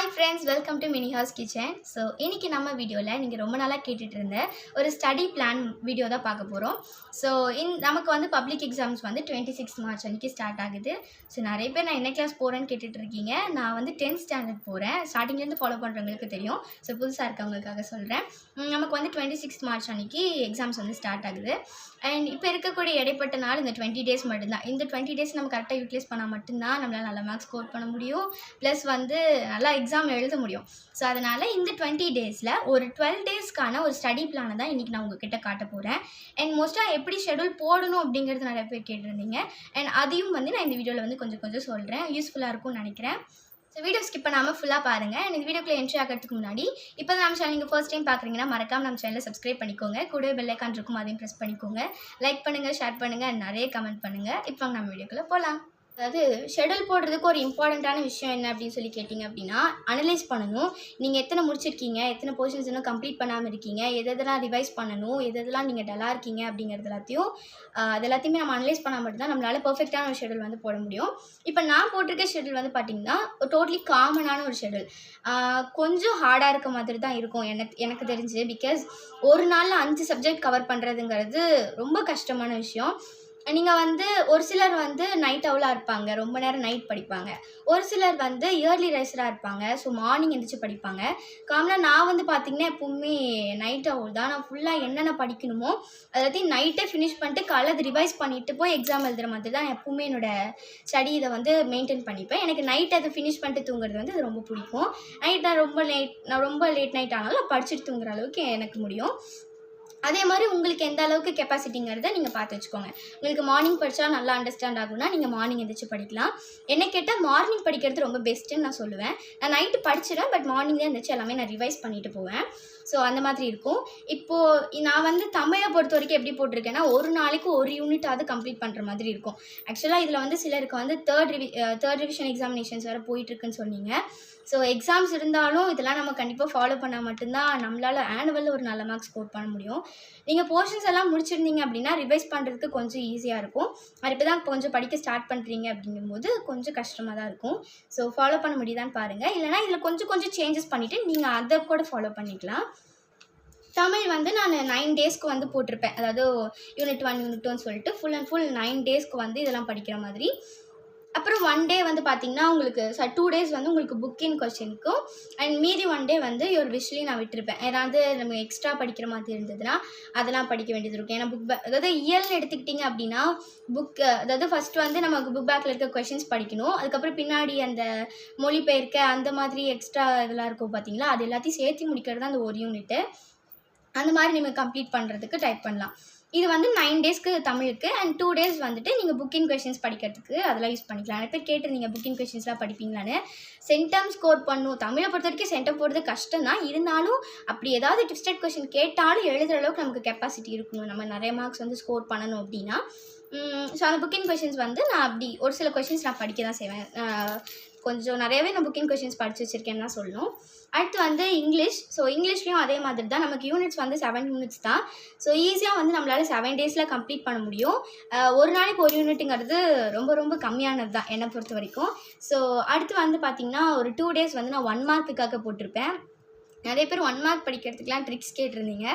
Hi friends, welcome to Mini House Kitchen. So, இன்னைக்கு நம்ம வீடியோல நீங்க ரொம்ப நாளா கேட்டுட்டு இருந்த ஒரு ஸ்டடி பிளான் வீடியோ தான் பார்க்க போறோம். ஸோ நமக்கு வந்து பப்ளிக் எக்ஸாம்ஸ் வந்து 26 மார்ச் அன்னைக்கு ஸ்டார்ட் ஆகுது. ஸோ நிறைய பேர் நான் என்ன கிளாஸ் போறேன்னு கேட்டுட்டு இருக்கீங்க. நான் வந்து 10th ஸ்டாண்டர்ட் போறேன். ஸ்டார்டிங்லேருந்து ஃபாலோ பண்ணுறவங்களுக்கு தெரியும். ஸோ புதுசாக இருக்கவங்களுக்காக சொல்கிறேன். நமக்கு வந்து 26 மார்ச் அன்னைக்கு எக்ஸாம்ஸ் வந்து ஸ்டார்ட் ஆகுது. அண்ட் இப்போ இருக்கக்கூடிய இடைப்பட்ட நாள் இந்த 20 டேஸ் மட்டும்தான். இந்த 20 டேஸ் நம்ம கரெக்டாக யூட்டிலைஸ் பண்ணால் மட்டும்தான் நம்மளால் நல்ல மார்க்ஸ் ஸ்கோர் பண்ண முடியும். ப்ளஸ் வந்து நல்லா எக்ஸாம் எழுத முடியும். ஸோ அதனால் இந்த 20 டேஸில் ஒரு 12 டேஸ்க்கான ஒரு ஸ்டடி பிளானை தான் இன்றைக்கி நான் உங்ககிட்ட காட்ட போகிறேன். அண்ட் மோஸ்ட்டாக எப்படி ஷெடியூல் போடணும் அப்படிங்கிறது நிறைய பேர் கேட்டிருந்தீங்க. அண்ட் அதையும் வந்து நான் இந்த வீடியோவில் வந்து கொஞ்சம் சொல்கிறேன். யூஸ்ஃபுல்லாக இருக்கும்னு நினைக்கிறேன். ஸோ வீடியோ ஸ்கிப் பண்ணாமல் ஃபுல்லாக பாருங்கள். இந்த வீடியோக்குள்ளே என்ட்ரி ஆகிறதுக்கு முன்னாடி இப்போ தான் நம்ம சேனல் நீங்கள் ஃபர்ஸ்ட் டைம் பார்க்குறீங்கன்னா மறக்காம நம்ம சேனலை சப்ஸ்கிரைப் பண்ணிக்கோங்க. கூடவே பெல் ஐக்கான் இருக்கும், அதையும் ப்ரெஸ் பண்ணிக்கோங்க. லைக் பண்ணுங்கள், ஷேர் பண்ணுங்கள், நிறைய கமெண்ட் பண்ணுங்கள். இப்போ நம்ம வீடியோக்குள்ளே போகலாம். அதாவது ஷெடியூல் போடுறதுக்கு ஒரு இம்பார்ட்டண்ட்டான விஷயம் என்ன அப்படின்னு சொல்லி கேட்டிங்க அப்படின்னா, அனலைஸ் பண்ணணும். நீங்கள் எத்தனை முடிச்சிருக்கீங்க, எத்தனை போர்ஷன்ஸ் இன்னும் கம்ப்ளீட் பண்ணாமல் இருக்கீங்க, எதெல்லாம் ரிவைஸ் பண்ணணும், எதெல்லாம் நீங்கள் டல்லாக இருக்கீங்க அப்படிங்கிறது எல்லாத்தையுமே நம்ம அனலைஸ் பண்ணால் மட்டும்தான் நம்மளால் பர்ஃபெக்டான ஒரு ஷெடியூல் வந்து போட முடியும். இப்போ நான் போட்டிருக்க ஷெடியூல் வந்து பார்த்திங்கன்னா டோட்டலி காமனான ஒரு ஷெடியூல். கொஞ்சம் ஹார்டாக இருக்க மாதிரி தான் இருக்கும் எனக்கு தெரிஞ்சு. பிகாஸ் ஒரு நாளில் 5 சப்ஜெக்ட் கவர் பண்ணுறதுங்கிறது ரொம்ப கஷ்டமான விஷயம். நீங்கள் வந்து ஒரு சிலர் வந்து நைட் அவுலாக இருப்பாங்க, ரொம்ப நேரம் நைட் படிப்பாங்க. ஒரு சிலர் வந்து இயர்லி ரைஸராக இருப்பாங்க, ஸோ மார்னிங் எழுந்திரிச்சு படிப்பாங்க. காமனாக நான் வந்து பார்த்திங்கன்னா எப்போவுமே நைட் அவுல் தான். நான் ஃபுல்லாக என்னென்ன படிக்கணுமோ எல்லாத்தையும் நைட்டே ஃபினிஷ் பண்ணிட்டு காலைல ரிவைஸ் பண்ணிவிட்டு போய் எக்ஸாம் எழுதுகிற மாதிரி தான் எப்போவுமே என்னோடய ஸ்டடி இதை வந்து மெயின்டைன் பண்ணிப்பேன். எனக்கு நைட் அதை ஃபினிஷ் பண்ணிட்டு தூங்குறது வந்து அது ரொம்ப பிடிக்கும். நைட் நான் ரொம்ப லேட் நைட் ஆனாலும் படிச்சுட்டு தூங்குற அளவுக்கு எனக்கு முடியும். அதே மாதிரி உங்களுக்கு எந்த அளவுக்கு கெப்பாசிட்டிங்கிறத நீங்கள் பார்த்து வச்சுக்கோங்க. உங்களுக்கு மார்னிங் படித்தா நல்லா அண்டர்ஸ்டாண்ட் ஆகும்னா நீங்கள் மார்னிங் எழுந்திரிச்சு படிக்கலாம். என்ன கேட்டால் மார்னிங் படிக்கிறது ரொம்ப பெஸ்ட்டுன்னு நான் சொல்லுவேன். நான் நைட்டு படிச்சிடுவேன், பட் மார்னிங்லேயே எழுந்திரிச்சு எல்லாமே நான் ரிவைஸ் பண்ணிவிட்டு போவேன். ஸோ அந்த மாதிரி இருக்கும். இப்போது நான் வந்து தமிழை பொறுத்த வரைக்கும் எப்படி போட்டிருக்கேன்னா, ஒரு நாளைக்கு ஒரு யூனிட்டாவது கம்ப்ளீட் பண்ணுற மாதிரி இருக்கும். ஆக்சுவலாக இதில் வந்து சிலருக்கு வந்து தேர்ட் ரிவிஷன் எக்ஸாமினேஷன்ஸ் வேறு போயிட்டுருக்குன்னு சொன்னீங்க. ஸோ எக்ஸாம்ஸ் இருந்தாலும் இதெல்லாம் நம்ம கண்டிப்பாக ஃபாலோ பண்ணால் மட்டும்தான் நம்மளால் ஆனுவலில் ஒரு நல்ல மார்க்ஸ் ஸ்கோர் பண்ண முடியும். நீங்கள் போர்ஷன்ஸ் எல்லாம் முடிச்சிருந்தீங்க அப்படின்னா ரிவைஸ் பண்ணுறதுக்கு கொஞ்சம் ஈஸியாக இருக்கும். அது இப்போ தான் கொஞ்சம் படிக்க ஸ்டார்ட் பண்ணுறீங்க அப்படிங்கும்போது கொஞ்சம் கஷ்டமாக தான் இருக்கும். ஸோ ஃபாலோ பண்ண முடியுதான்னு பாருங்கள். இல்லைனா இதில் கொஞ்சம் சேஞ்சஸ் பண்ணிவிட்டு நீங்கள் அதை கூட ஃபாலோ பண்ணிக்கலாம். தமிழ் வந்து நான் 9 டேஸ்க்கு வந்து போட்டிருப்பேன். அதாவது யூனிட் 1 யூனிட் 2ன்னு சொல்லிட்டு ஃபுல் அண்ட் ஃபுல் 9 டேஸ்க்கு வந்து இதெல்லாம் படிக்கிற மாதிரி. அப்புறம் 1 டே வந்து பார்த்திங்கன்னா உங்களுக்கு 2 டேஸ் வந்து உங்களுக்கு புக்கின் கொஸ்டினுக்கும் அண்ட் மீதி 1 டே வந்து ஒரு விஷயம் நான் விட்டுருப்பேன். ஏதாவது நம்ம எக்ஸ்ட்ரா படிக்கிற மாதிரி இருந்ததுன்னா அதெல்லாம் படிக்க வேண்டியது இருக்கும். ஏன்னா அதாவது இயல்னு எடுத்துக்கிட்டிங்க அப்படின்னா அதாவது ஃபஸ்ட்டு வந்து நமக்கு புக் பேக்கில் இருக்க கொஷின்ஸ் படிக்கணும். அதுக்கப்புறம் பின்னாடி அந்த மொழிபெயர்க்க அந்த மாதிரி எக்ஸ்ட்ரா இதெல்லாம் இருக்கும் பார்த்தீங்களா, அது எல்லாத்தையும் சேர்த்து முடிக்கிறது தான் அந்த ஒரு யூனிட்டு. அந்த மாதிரி நீங்கள் கம்ப்ளீட் பண்ணுறதுக்கு டைப் பண்ணலாம். இது வந்து 9 டேஸ்க்கு தமிழுக்கு அண்ட் 2 டேஸ் வந்துட்டு நீங்கள் புக்கிங் கொஷின்ஸ் படிக்கிறதுக்கு அதெல்லாம் யூஸ் பண்ணிக்கலாம். நிறைய பேர் கேட்டிருந்தீங்க புக்கிங் கொஷின்ஸ்லாம் படிப்பீங்களான்னு. சென்டம் ஸ்கோர் பண்ணும். தமிழை பொறுத்த வரைக்கும் சென்டம் போடுறது கஷ்டம் தான். இருந்தாலும் அப்படி ஏதாவது ட்விஸ்டட் கொஷின் கேட்டாலும் எழுதுகிற அளவுக்கு நமக்கு கெப்பாசிட்டி இருக்கணும். நம்ம நிறைய மார்க்ஸ் வந்து ஸ்கோர் பண்ணணும் அப்படின்னா. ஸோ அந்த புக்கிங் கொஷின்ஸ் வந்து நான் அப்படி ஒரு சில கொஷின்ஸ் நான் படிக்க தான் செய்வேன். கொஞ்சம் நிறையவே நான் புக்கிங் கொஷின்ஸ் படித்து வச்சுருக்கேன்னு தான் சொல்லணும். அடுத்து வந்து இங்கிலீஷ். ஸோ இங்கிலீஷ்லேயும் அதே மாதிரி தான். நமக்கு யூனிட்ஸ் வந்து 7 யூனிட்ஸ் தான். ஸோ ஈஸியாக வந்து நம்மளால் 7 டேஸில் கம்ப்ளீட் பண்ண முடியும். ஒரு நாளைக்கு ஒரு யூனிட்டுங்கிறது ரொம்ப கம்மியானது தான் என்னை பொறுத்த வரைக்கும். ஸோ அடுத்து வந்து பார்த்திங்கன்னா ஒரு 2 டேஸ் வந்து நான் 1 மார்க்குக்காக போட்டிருப்பேன். நிறைய பேர் 1 மார்க் படிக்கிறதுக்கெலாம் ட்ரிக்ஸ் கேட்டிருந்தீங்க.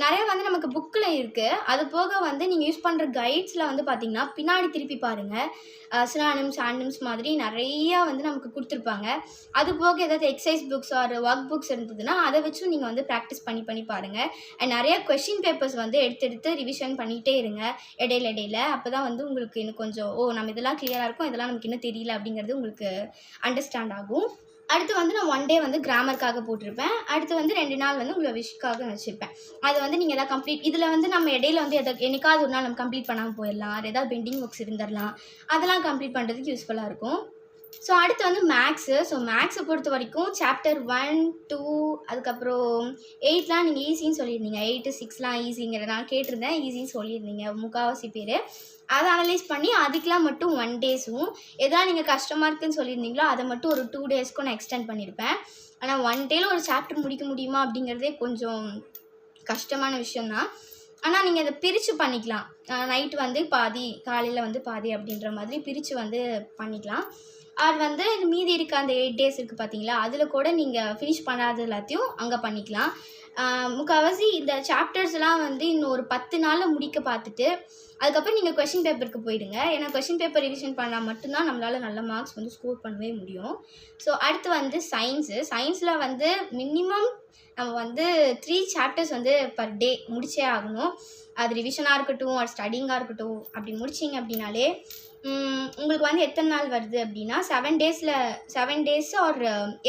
நிறைய வந்து நமக்கு புக்கில் இருக்குது. அது போக வந்து நீங்கள் யூஸ் பண்ணுற கைட்ஸில் வந்து பார்த்திங்கன்னா பின்னாடி திருப்பி பாருங்கள். சினானிம்ஸ் ஆனிம்ஸ் மாதிரி நிறையா வந்து நமக்கு கொடுத்துருப்பாங்க. அது போக ஏதாவது exercise books or work books இருந்ததுன்னா அதை வச்சும் நீங்கள் வந்து ப்ராக்டிஸ் பண்ணி பாருங்கள். அண்ட் நிறையா கொஷின் பேப்பர்ஸ் வந்து எடுத்து ரிவிஷன் பண்ணிகிட்டே இருங்க இடையில. அப்போ தான் வந்து உங்களுக்கு இன்னும் கொஞ்சம் நம்ம இதெல்லாம் கிளியராக இருக்கும், இதெல்லாம் நமக்கு இன்னும் தெரியல அப்படிங்கிறது உங்களுக்கு அண்டர்ஸ்டாண்ட் ஆகும். அடுத்து வந்து நான் 1 டே வந்து கிராமருக்காக போட்டிருப்பேன். அடுத்து வந்து 2 நாள் வந்து உங்களை விஷுக்காக வச்சுருப்பேன். அது வந்து நீங்கள் எதாவது கம்ப்ளீட் இதில் வந்து நம்ம இடையில வந்து என்னைக்காவது ஒரு நாள் நம்ம கம்ப்ளீட் பண்ணாமல் போயிடலாம். ஏதாவது பெண்டிங் ஒர்க்ஸ் இருந்துடலாம். அதெல்லாம் கம்ப்ளீட் பண்ணுறதுக்கு யூஸ்ஃபுல்லாக இருக்கும். ஸோ அடுத்து வந்து மேக்ஸு. ஸோ மேக்ஸை பொறுத்த வரைக்கும் சாப்டர் 1, 2 அதுக்கப்புறம் 8லாம் நீங்கள் ஈஸின்னு சொல்லியிருந்தீங்க. 8, 6லாம் ஈஸிங்கிற நான் கேட்டிருந்தேன். ஈஸின்னு சொல்லியிருந்தீங்க முக்கால்வாசி பேர். அதை அனலைஸ் பண்ணி அதுக்கெலாம் மட்டும் 1 டேஸும் எதெல்லாம் நீங்கள் கஷ்டமாக இருக்குதுன்னு சொல்லியிருந்தீங்களோ அதை மட்டும் ஒரு 2 டேஸ்க்கும் நான் எக்ஸ்டெண்ட் பண்ணியிருப்பேன். ஆனால் 1 டேயில் ஒரு சாப்டர் முடிக்க முடியுமா அப்படிங்கிறதே கொஞ்சம் கஷ்டமான விஷயந்தான். ஆனால் நீங்கள் அதை பிரித்து பண்ணிக்கலாம். நைட்டு வந்து பாதி, காலையில் வந்து பாதி அப்படின்ற மாதிரி பிரித்து வந்து பண்ணிக்கலாம். ஆர் வந்து மீதி இருக்க அந்த 8 டேஸ் இருக்குது பார்த்தீங்களா, அதில் கூட நீங்கள் ஃபினிஷ் பண்ணாத எல்லாத்தையும் அங்கே பண்ணிக்கலாம். முக்கால்வாசி இந்த சாப்டர்ஸ்லாம் வந்து இன்னும் ஒரு 10 நாளில் முடிக்க பார்த்துட்டு அதுக்கப்புறம் நீங்கள் கொஷின் பேப்பருக்கு போயிடுங்க. ஏன்னா கொஷின் பேப்பர் ரிவிஷன் பண்ணால் மட்டும்தான் நம்மளால் நல்ல மார்க்ஸ் வந்து ஸ்கோர் பண்ணவே முடியும். ஸோ அடுத்து வந்து சயின்ஸில் வந்து மினிமம் நம்ம வந்து 3 சாப்டர்ஸ் வந்து பர் டே முடிச்சே ஆகணும். அது ரிவிஷனாக இருக்கட்டும், அது ஸ்டடிங்காக இருக்கட்டும். அப்படி முடிச்சிங்க அப்படின்னாலே உங்களுக்கு வந்து எத்தனை நாள் வருது அப்படின்னா 7 டேஸ் ஆர்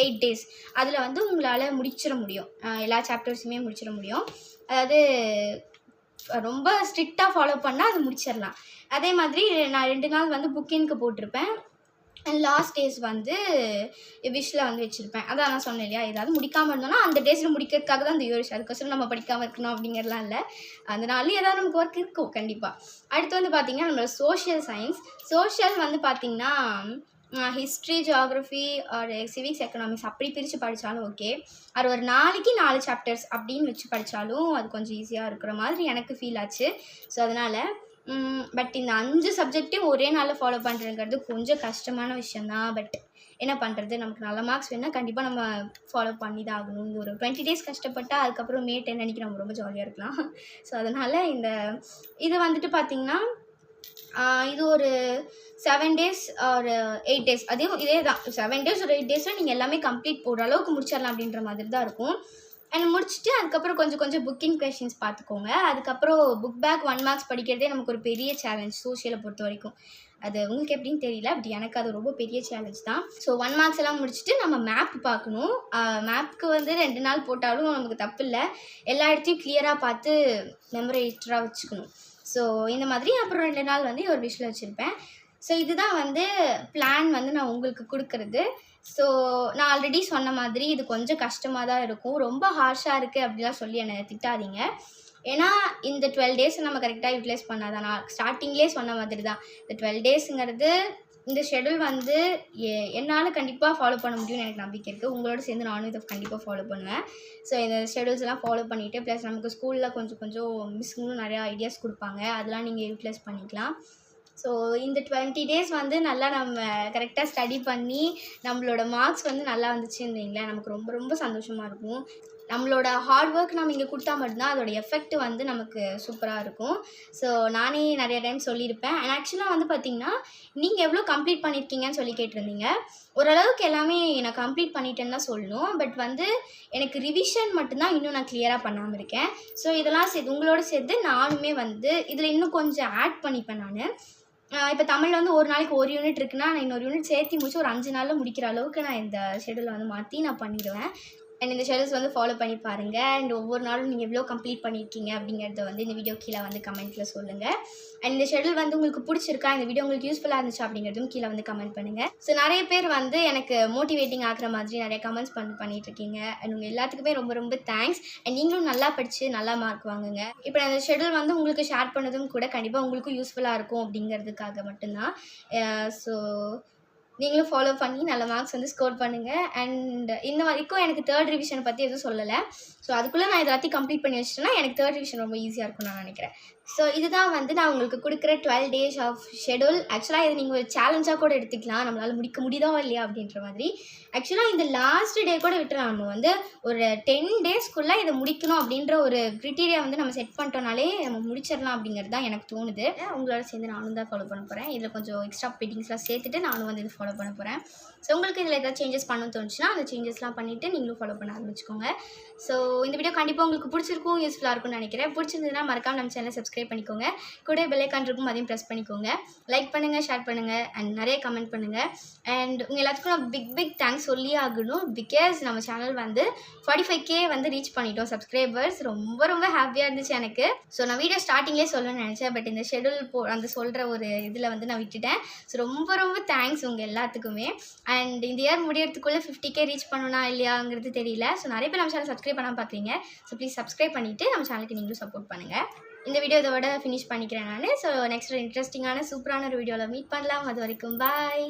8 டேஸ் அதில் வந்து உங்களால் முடிச்சிட முடியும். எல்லா சாப்டர்ஸுமே முடிச்சிட முடியும். அதாவது ரொம்ப ஸ்ட்ரிக்டாக ஃபாலோ பண்ணால் அது முடிச்சிடலாம். அதே மாதிரி நான் 2 நாள் வந்து புக்கிங்க்கு போட்டிருப்பேன். அண்ட் லாஸ்ட் டேஸ் வந்து விஷில் வந்து வச்சுருப்பேன். அதான் நான் சொன்னேன் இல்லையா, ஏதாவது முடிக்காமல் இருந்தோன்னா அந்த டேஸில் முடிக்கிறதுக்காக தான் அந்த யோசிச்சு அதுக்கோசரம் நம்ம படிக்காமல் இருக்கணும் அப்படிங்கிறதுலாம் இல்லை. அதனால ஏதாவது நமக்கு ஒர்க் இருக்கும் கண்டிப்பாக. அடுத்து வந்து பார்த்திங்கன்னா நம்மளோட சோஷியல் வந்து பார்த்திங்கன்னா ஹிஸ்ட்ரி, ஜியாகிரஃபி ஒரு சிவிக்ஸ், எக்கனாமிக்ஸ் அப்படி பிரித்து படித்தாலும் ஓகே. அது ஒரு நாளைக்கு 4 சாப்டர்ஸ் அப்படின்னு வச்சு படித்தாலும் அது கொஞ்சம் ஈஸியாக இருக்கிற மாதிரி எனக்கு ஃபீல் ஆச்சு. ஸோ அதனால் பட் இந்த 5 சப்ஜெக்ட்டையும் ஒரே நாளில் ஃபாலோ பண்ணுறதுங்கிறது கொஞ்சம் கஷ்டமான விஷயந்தான். பட் என்ன பண்ணுறது, நமக்கு நல்ல மார்க்ஸ் வேணுன்னா கண்டிப்பாக நம்ம ஃபாலோ பண்ணி தான் ஆகணும். இந்த ஒரு 20 டேஸ் கஷ்டப்பட்டால் அதுக்கப்புறம் May 10 அன்றைக்கி நம்ம ரொம்ப ஜாலியாக இருக்கலாம். ஸோ அதனால் இது வந்துட்டு பார்த்திங்கன்னா இது ஒரு 7 டேஸ் ஒரு 8 டேஸ் இதே தான் 7 டேஸ் ஒரு 8 டேஸில் நீங்கள் எல்லாமே கம்ப்ளீட் போடுற அளவுக்கு முடிச்சிடலாம் அப்படின்ற மாதிரி தான் இருக்கும். அண்ட் முடிச்சுட்டு அதுக்கப்புறம் கொஞ்சம் புக்கிங் கொஷின்ஸ் பார்த்துக்கோங்க. அதுக்கப்புறம் புக் பேக் 1 மார்க்ஸ் படிக்கிறதே நமக்கு ஒரு பெரிய சேலஞ்ச் சோஷியலை பொறுத்த வரைக்கும். அது உங்களுக்கு எப்படின்னு தெரியல, பட் எனக்கு அது ரொம்ப பெரிய சேலஞ்ச் தான். ஸோ 1 மார்க்ஸ் எல்லாம் முடிச்சுட்டு நம்ம மேப் பார்க்கணும். மேப்க்கு வந்து 2 நாள் போட்டாலும் நமக்கு தப்பு இல்லை. எல்லா இடத்தையும் கிளியராக பார்த்து மெமரைட்டராக வச்சுக்கணும். ஸோ இந்த மாதிரி அப்புறம் 2 நாள் வந்து ஒரு விஷயம் வச்சுருப்பேன். ஸோ இதுதான் வந்து பிளான் வந்து நான் உங்களுக்கு கொடுக்குறது. ஸோ நான் ஆல்ரெடி சொன்ன மாதிரி இது கொஞ்சம் கஷ்டமாக தான் இருக்கும். ரொம்ப ஹார்ஷாக இருக்குது அப்படிலாம் சொல்லி என்னை திட்டாதீங்க. ஏன்னா இந்த 12 டேஸ் நம்ம கரெக்டாக யூட்டிலைஸ் பண்ணாதான். நான் ஸ்டார்டிங்லேயே சொன்ன மாதிரி தான், இந்த 12 டேஸுங்கிறது இந்த ஷெடியூல் வந்து என்னால் கண்டிப்பாக ஃபாலோ பண்ண முடியும்னு எனக்கு நம்பிக்கை இருக்குது. உங்களோட சேர்ந்து நானும் இதை கண்டிப்பாக ஃபாலோ பண்ணுவேன். ஸோ இந்த ஷெடியூல்ஸ் எல்லாம் ஃபாலோ பண்ணிவிட்டு ப்ளஸ் நமக்கு ஸ்கூலில் கொஞ்சம் மிஸ்ஸுங்களும் நிறையா ஐடியாஸ் கொடுப்பாங்க, அதெல்லாம் நீங்கள் யூட்டிலைஸ் பண்ணிக்கலாம். ஸோ இந்த 20 டேஸ் வந்து நல்லா நம்ம கரெக்டாக ஸ்டடி பண்ணி நம்மளோட மார்க்ஸ் வந்து நல்லா வந்துச்சுன்னு வைங்களேன், நமக்கு ரொம்ப ரொம்ப சந்தோஷமாக இருக்கும். நம்மளோட ஹார்ட் ஒர்க் நம்ம இங்கே கொடுத்தா மட்டும்தான் அதோட எஃபெக்ட் வந்து நமக்கு சூப்பராக இருக்கும். ஸோ நானே நிறைய டைம் சொல்லியிருப்பேன். அண்ட் ஆக்சுவலாக வந்து பார்த்திங்கன்னா நீங்கள் எவ்வளோ கம்ப்ளீட் பண்ணியிருக்கீங்கன்னு சொல்லி கேட்டிருந்தீங்க. ஓரளவுக்கு எல்லாமே நான் கம்ப்ளீட் பண்ணிட்டேன்னு தான் சொல்லணும். பட் வந்து எனக்கு ரிவிஷன் மட்டும்தான் இன்னும் நான் கிளியராக பண்ணாமல் இருக்கேன். ஸோ இதெல்லாம் சேர்த்து உங்களோட சேர்த்து நானுமே வந்து இதில் இன்னும் கொஞ்சம் ஆட் பண்ணிப்பேன். இப்போ தமிழில் வந்து ஒரு நாளைக்கு ஒரு யூனிட் இருக்குன்னா நான் இன்னொரு யூனிட் சேர்த்து முடிச்சு ஒரு 5 நாளில் முடிக்கிற அளவுக்கு நான் இந்த ஷெடியூலை வந்து மாற்றி நான் பண்ணிடுவேன். அண்ட் இந்த ஷெடியூல்ஸ் வந்து ஃபாலோ பண்ணி பாருங்கள். அண்ட் ஒவ்வொரு நாளும் நீங்கள் எவ்வளோ கம்ப்ளீட் பண்ணியிருக்கீங்க அப்படிங்கிறத வந்து இந்த வீடியோ கீழே வந்து கமெண்ட்டில் சொல்லுங்கள். அண்ட் இந்த ஷெடியூல் வந்து உங்களுக்கு பிடிச்சிருக்கா, இந்த வீடியோ உங்களுக்கு யூஸ்ஃபுல்லாக இருந்துச்சு அப்படிங்கிறதும் கீழே வந்து கமெண்ட் பண்ணுங்கள். ஸோ நிறைய பேர் வந்து எனக்கு மோட்டிவேட்டிங் ஆகிற மாதிரி நிறைய கமெண்ட்ஸ் பண்ணிட்டுருக்கீங்க. அண்ட் உங்கள் எல்லாத்துக்குமே ரொம்ப ரொம்ப தேங்க்ஸ். அண்ட் நீங்களும் நல்லா படித்து நல்லா மார்க் வாங்குங்க. இப்போ அந்த ஷெடியூல் வந்து உங்களுக்கு ஷேர் பண்ணதும் கூட கண்டிப்பாக உங்களுக்கும் யூஸ்ஃபுல்லாக இருக்கும் அப்படிங்கிறதுக்காக மட்டும்தான். ஸோ நீங்களும் ஃபாலோ பண்ணி நல்ல மார்க்ஸ் வந்து ஸ்கோர் பண்ணுங்கள். அண்ட் இன்ன வரைக்கும் எனக்கு 3rd ரிவிஷனை பற்றி எதுவும் சொல்லலை. ஸோ அதுக்குள்ளே நான் எல்லாத்தையும் கம்ப்ளீட் பண்ணி வச்சிட்டேன்னா எனக்கு 3rd ரிவிஷன் ரொம்ப ஈஸியாக இருக்கும்னு நான் நினைக்கிறேன். ஸோ இதுதான் வந்து நான் உங்களுக்கு கொடுக்குற 12 டேஸ் ஆஃப் ஷெடியூல். ஆக்சுவலாக இது நீங்கள் ஒரு சேலஞ்சாக கூட எடுத்துக்கலாம், நம்மளால் முடிக்க முடியுதா இல்லையா அப்படின்ற மாதிரி. ஆக்சுவலாக இந்த லாஸ்ட் டே கூட விட்டுலாம், நம்ம வந்து ஒரு 10 டேஸ்க்குள்ளே இதை முடிக்கணும் அப்படின்ற ஒரு க்ரிட்டீரியா வந்து நம்ம செட் பண்ணிட்டோம்னாலே நம்ம முடிச்சிடலாம் அப்படிங்கிறது தான் எனக்கு தோணுது. உங்களோட சேர்ந்து நானும் தான் ஃபாலோ பண்ண போகிறேன். இதில் கொஞ்சம் எக்ஸ்ட்ரா பெட்டிங்ஸ்லாம் சேர்த்துட்டு நானும் வந்து இது ஃபாலோ பண்ண போகிறேன். ஸோ உங்களுக்கு இதில் ஏதாவது சேஞ்சஸ் பண்ணணும்னு தோணுச்சுன்னா அந்த சேஞ்சஸ்லாம் பண்ணிவிட்டு நீங்களும் ஃபாலோ பண்ண ஆரம்பிச்சுக்கோங்க. ஸோ இந்த வீடியோ கண்டிப்பாக உங்களுக்கு பிடிச்சிருக்கும், யூஸ்ஃபுல்லாக இருக்கும்னு நினைக்கிறேன். பிடிச்சிருந்ததுன்னா மறக்காம நம்ம சேனலை சப்ஸ்கிரைப் பண்ணிக்கோங்க. கூட பெல் ஐகான் இருக்கும், அதையும் ப்ரெஸ் பண்ணிக்கோங்க. லைக் பண்ணுங்கள், ஷேர் பண்ணுங்கள் அண்ட் நிறைய கமெண்ட் பண்ணுங்கள். அண்ட் உங்கள் எல்லாத்துக்கும் நான் பிக் தேங்க்ஸ் சொல்லி ஆகணும். பிகாஸ் நம்ம சேனல் வந்து 45K வந்து ரீச் பண்ணிட்டோம் சப்ஸ்கிரைபர்ஸ். ரொம்ப ரொம்ப ஹாப்பியாக இருந்துச்சு எனக்கு. ஸோ நான் வீடியோ ஸ்டார்டிங்லேயே சொல்லணும்னு நினச்சேன், பட் இந்த ஷெடியூல் அந்த சொல்கிற ஒரு இதில் வந்து நான் விட்டுட்டேன். ஸோ ரொம்ப ரொம்ப தேங்க்ஸ் உங்கள் எல்லாத்துக்குமே. அண்ட் இந்த இயர் முடியறதுக்குள்ளே 50K ரீச் பண்ணணும்னா இல்லையாங்கிறது தெரியல. ஸோ நிறைய பேர் நம்ம சேனல் சப்ஸ்கிரைப் பண்ணாமல் பார்க்குறீங்க. ஸோ ப்ளீஸ் சப்ஸ்கிரைப் பண்ணிவிட்டு நம்ம சேனலுக்கு நீங்களும் சப்போர்ட் பண்ணுங்கள். இந்த வீடியோ இதோட ஃபினிஷ் பண்ணிக்கிறேன் நான். ஸோ நெக்ஸ்ட் ஒரு இன்ட்ரெஸ்டிங்கான சூப்பரான ஒரு வீடியோவில் மீட் பண்ணலாம். அது வரைக்கும் பாய்.